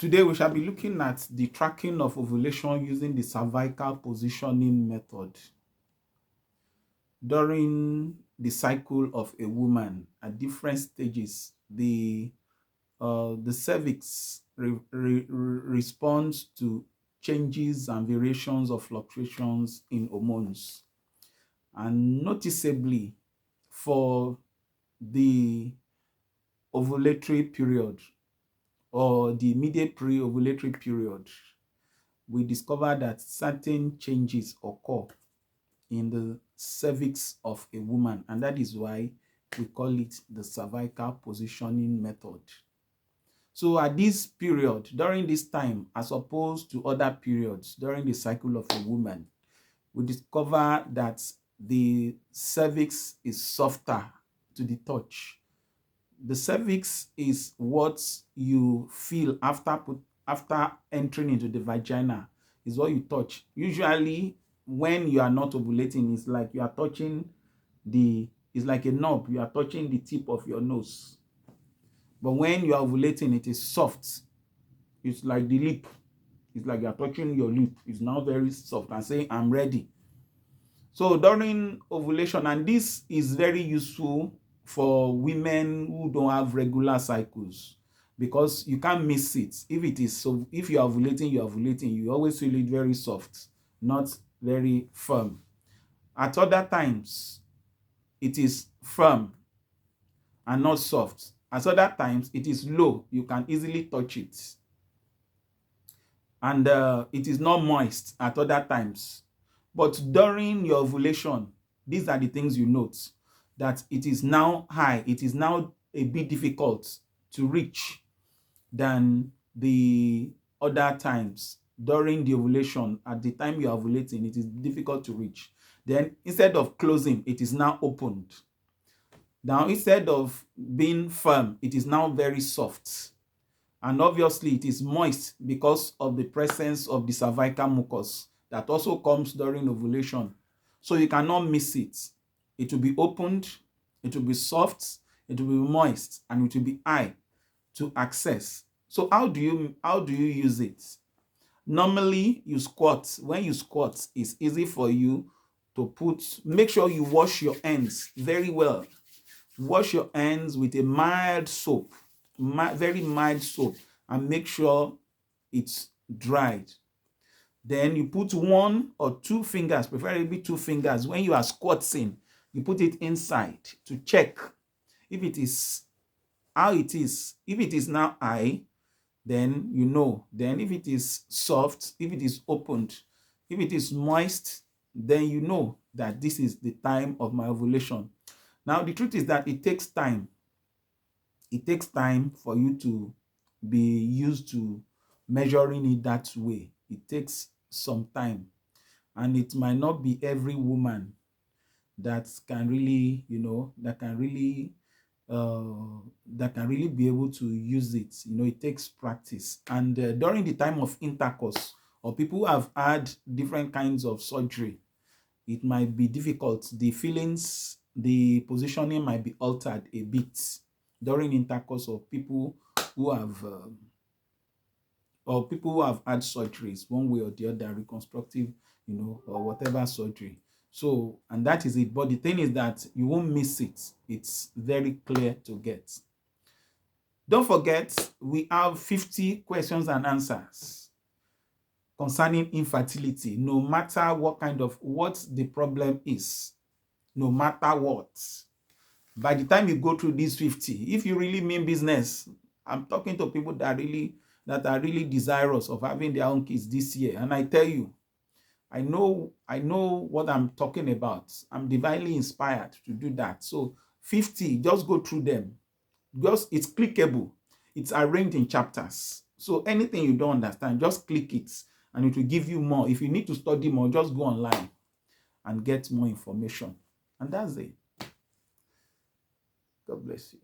Today we shall be looking at the tracking of ovulation using the cervical positioning method. During the cycle of a woman at different stages, the cervix responds to changes and variations of fluctuations in hormones. And noticeably, for the ovulatory period or the immediate pre-ovulatory period, we discover that certain changes occur in the cervix of a woman, and that is why we call it the cervical positioning method. So at this period, during this time, as opposed to other periods during the cycle of a woman, we discover that the cervix is softer to the touch. The cervix is what you feel after entering into the vagina, is what you touch. Usually, when you are not ovulating, it's like you are touching it's like a knob, you are touching the tip of your nose. But when you are ovulating, it is soft. It's like the lip. It's like you are touching your lip. It's now very soft and saying, I'm ready. So during ovulation, and this is very useful for women who don't have regular cycles, because you can't miss it. If you are ovulating, you always feel it very soft, not very firm. At other times, it is firm and not soft. At other times, it is low. You can easily touch it. And it is not moist at other times. But during your ovulation, these are the things you note, that it is now high. It is now a bit difficult to reach than the other times. During the ovulation, at the time you are ovulating, it is difficult to reach. Then instead of closing, it is now opened. Now, instead of being firm, it is now very soft. And obviously, it is moist because of the presence of the cervical mucus that also comes during ovulation. So you cannot miss it. It will be opened, it will be soft, it will be moist, and it will be high to access. So how do you use it? Normally, you squat. When you squat, it's easy for you to make sure you wash your hands very well. Wash your hands with a mild soap, very mild soap, and make sure it's dried. Then you put 1 or 2 fingers, preferably 2 fingers, when you are squatting, you put it inside to check if it is how it is. If it is now high, then you know. Then if it is soft, if it is opened, if it is moist, then you know that this is the time of my ovulation. Now, the truth is that it takes time. It takes time for you to be used to measuring it that way. It takes some time. And it might not be every woman that can really, that can really be able to use it. It takes practice. And during the time of intercourse, or people who have had different kinds of surgery, it might be difficult. The feelings, the positioning might be altered a bit during intercourse of people who have had surgeries one way or the other, reconstructive, or whatever surgery. So, and that is it. But the thing is that you won't miss it. It's very clear to get. Don't forget, we have 50 questions and answers concerning infertility, no matter what the problem is, no matter what. By the time you go through these 50, if you really mean business, I'm talking to people that are really desirous of having their own kids this year. And I tell you, I know what I'm talking about. I'm divinely inspired to do that. So 50, just go through them. It's clickable. It's arranged in chapters. So anything you don't understand, just click it and it will give you more. If you need to study more, just go online and get more information. And that's it. God bless you.